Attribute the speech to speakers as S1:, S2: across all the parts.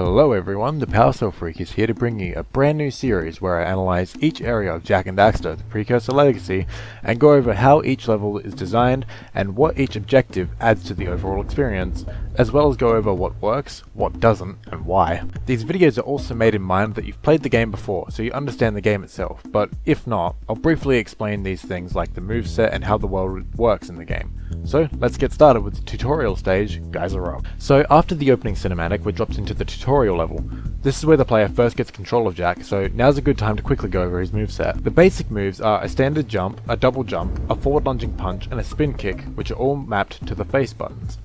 S1: Hello everyone, the Power Cell Freak is here to bring you a brand new series where I analyze each area of Jak and Daxter, the Precursor Legacy, and go over how each level is designed and what each objective adds to the overall experience, as well as go over what works, what doesn't, and why. These videos are also made in mind that you've played the game before, so you understand the game itself, but if not, I'll briefly explain these things like the moveset and how the world works in the game. So let's get started with the tutorial stage, Geyser Rock. So after the opening cinematic, we're dropped into the tutorial level. This is where the player first gets control of Jak, so now's a good time to quickly go over his moveset. The basic moves are a standard jump, a double jump, a forward lunging punch, and a spin kick, which are all mapped to the face buttons.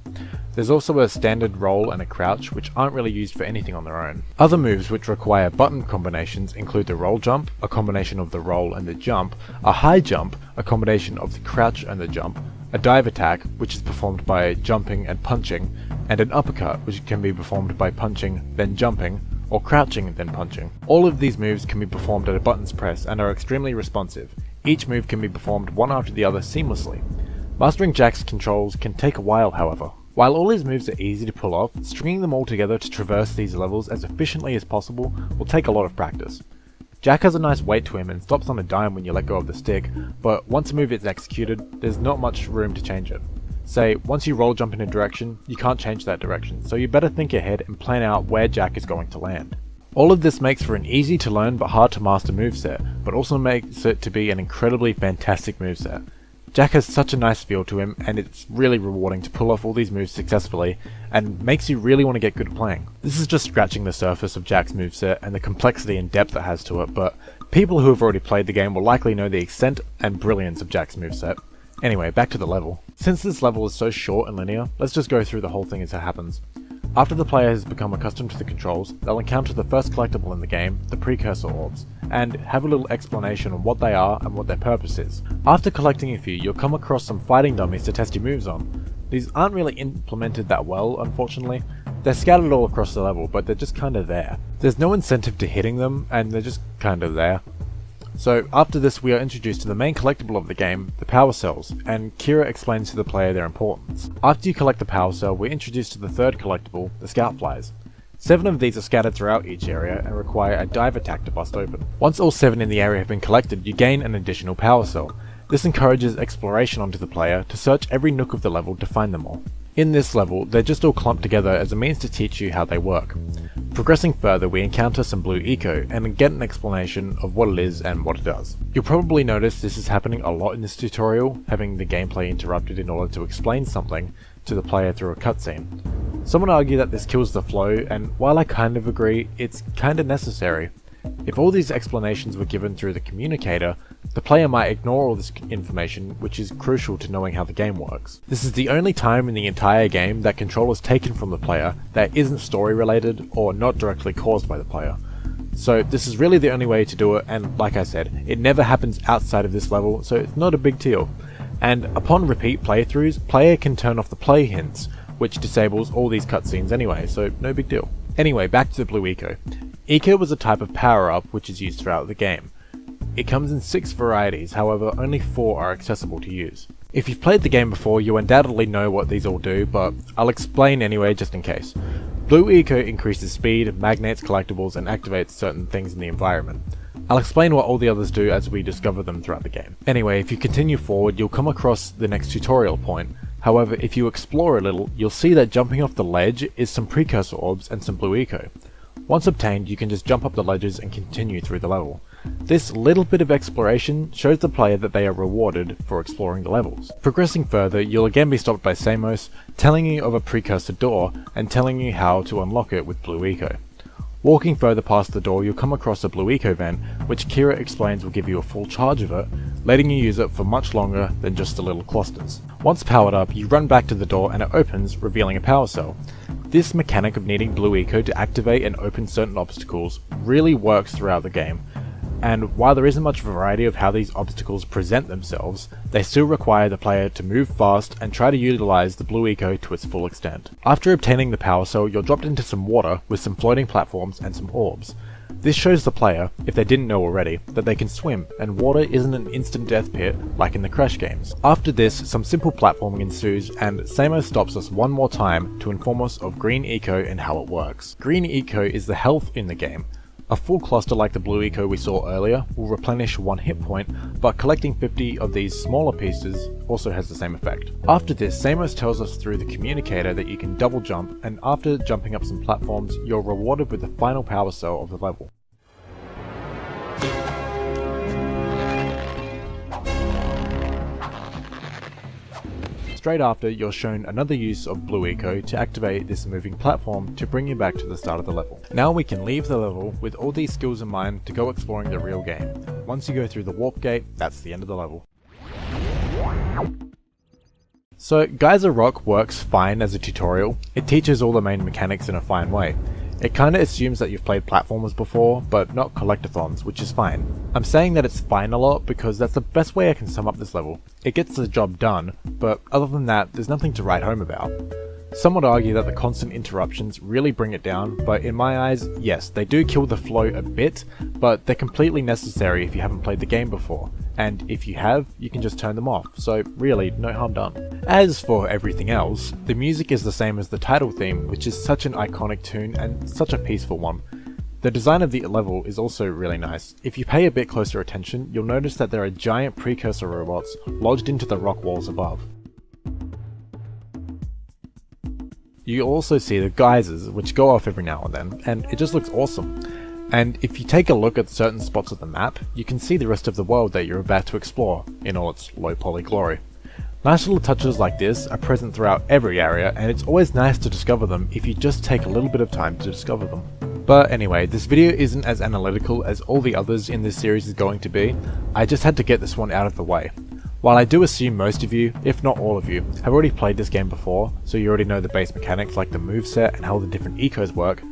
S1: There's also a standard roll and a crouch, which aren't really used for anything on their own. Other moves which require button combinations include the roll jump, a combination of the roll and the jump, a high jump, a combination of the crouch and the jump, a dive attack, which is performed by jumping and punching, and an uppercut, which can be performed by punching, then jumping, or crouching, then punching. All of these moves can be performed at a button's press and are extremely responsive. Each move can be performed one after the other seamlessly. Mastering Jak's controls can take a while, however. While all his moves are easy to pull off, stringing them all together to traverse these levels as efficiently as possible will take a lot of practice. Jak has a nice weight to him and stops on a dime when you let go of the stick, but once a move is executed, there's not much room to change it. Say, once you roll jump in a direction, you can't change that direction, so you better think ahead and plan out where Jak is going to land. All of this makes for an easy to learn but hard to master moveset, but also makes it to be an incredibly fantastic moveset. Jak has such a nice feel to him, and it's really rewarding to pull off all these moves successfully, and makes you really want to get good at playing. This is just scratching the surface of Jak's moveset and the complexity and depth it has to it, but people who have already played the game will likely know the extent and brilliance of Jak's moveset. Anyway, back to the level. Since this level is so short and linear, let's just go through the whole thing as it happens. After the player has become accustomed to the controls, they'll encounter the first collectible in the game, the Precursor Orbs, and have a little explanation on what they are and what their purpose is. After collecting a few, you'll come across some fighting dummies to test your moves on. These aren't really implemented that well, unfortunately. They're scattered all across the level, but they're just kinda there. There's no incentive to hitting them, and they're just kinda there. So after this, we are introduced to the main collectible of the game, the power cells, and Kira explains to the player their importance. After you collect the power cell, we're introduced to the third collectible, the scout flies. 7 of these are scattered throughout each area and require a dive attack to bust open. Once all 7 in the area have been collected, you gain an additional power cell. This encourages exploration onto the player to search every nook of the level to find them all. In this level, they're just all clumped together as a means to teach you how they work. Progressing further, we encounter some blue eco and get an explanation of what it is and what it does. You'll probably notice this is happening a lot in this tutorial, having the gameplay interrupted in order to explain something to the player through a cutscene. Some would argue that this kills the flow, and while I kind of agree, it's kinda necessary. If all these explanations were given through the communicator, the player might ignore all this information, which is crucial to knowing how the game works. This is the only time in the entire game that control is taken from the player that isn't story related or not directly caused by the player. So this is really the only way to do it, and like I said, it never happens outside of this level, so it's not a big deal. And upon repeat playthroughs, player can turn off the play hints, which disables all these cutscenes anyway, so no big deal. Anyway, back to the blue eco. Eco was a type of power-up which is used throughout the game. It comes in 6 varieties, however only 4 are accessible to use. If you've played the game before, you undoubtedly know what these all do, but I'll explain anyway just in case. Blue eco increases speed, magnates collectibles, and activates certain things in the environment. I'll explain what all the others do as we discover them throughout the game. Anyway, if you continue forward, you'll come across the next tutorial point. However, if you explore a little, you'll see that jumping off the ledge is some precursor orbs and some blue eco. Once obtained, you can just jump up the ledges and continue through the level. This little bit of exploration shows the player that they are rewarded for exploring the levels. Progressing further, you'll again be stopped by Samos, telling you of a precursor door and telling you how to unlock it with blue eco. Walking further past the door, you'll come across a blue eco vent, which Kira explains will give you a full charge of it, letting you use it for much longer than just the little clusters. Once powered up, you run back to the door and it opens, revealing a power cell. This mechanic of needing blue eco to activate and open certain obstacles really works throughout the game, and while there isn't much variety of how these obstacles present themselves, they still require the player to move fast and try to utilize the blue eco to its full extent. After obtaining the power cell, you're dropped into some water with some floating platforms and some orbs. This shows the player, if they didn't know already, that they can swim, and water isn't an instant death pit like in the Crash games. After this, some simple platforming ensues, and Samo stops us one more time to inform us of Green Eco and how it works. Green Eco is the health in the game. A full cluster like the blue eco we saw earlier will replenish 1 hit point, but collecting 50 of these smaller pieces also has the same effect. After this, Samos tells us through the communicator that you can double jump, and after jumping up some platforms, you're rewarded with the final power cell of the level. Straight after, you're shown another use of Blue Eco to activate this moving platform to bring you back to the start of the level. Now we can leave the level with all these skills in mind to go exploring the real game. Once you go through the warp gate, that's the end of the level. So Geyser Rock works fine as a tutorial. It teaches all the main mechanics in a fine way. It kinda assumes that you've played platformers before, but not collectathons, which is fine. I'm saying that it's fine a lot because that's the best way I can sum up this level. It gets the job done, but other than that, there's nothing to write home about. Some would argue that the constant interruptions really bring it down, but in my eyes, yes, they do kill the flow a bit, but they're completely necessary if you haven't played the game before, and if you have, you can just turn them off, so really, no harm done. As for everything else, the music is the same as the title theme, which is such an iconic tune and such a peaceful one. The design of the level is also really nice. If you pay a bit closer attention, you'll notice that there are giant precursor robots lodged into the rock walls above. You also see the geysers, which go off every now and then, and it just looks awesome. And if you take a look at certain spots of the map, you can see the rest of the world that you're about to explore, in all its low poly glory. Nice little touches like this are present throughout every area, and it's always nice to discover them if you just take a little bit of time to discover them. But anyway, this video isn't as analytical as all the others in this series is going to be. I just had to get this one out of the way. While I do assume most of you, if not all of you, have already played this game before, so you already know the base mechanics like the moveset and how the different ecos work,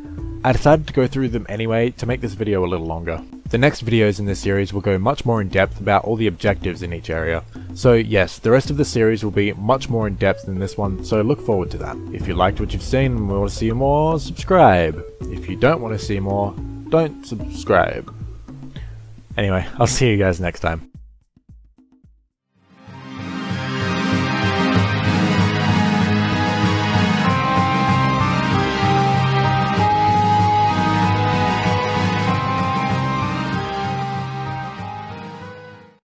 S1: I decided to go through them anyway to make this video a little longer. The next videos in this series will go much more in depth about all the objectives in each area. So yes, the rest of the series will be much more in depth than this one, so look forward to that. If you liked what you've seen and want to see more, subscribe. If you don't want to see more, don't subscribe. Anyway, I'll see you guys next time.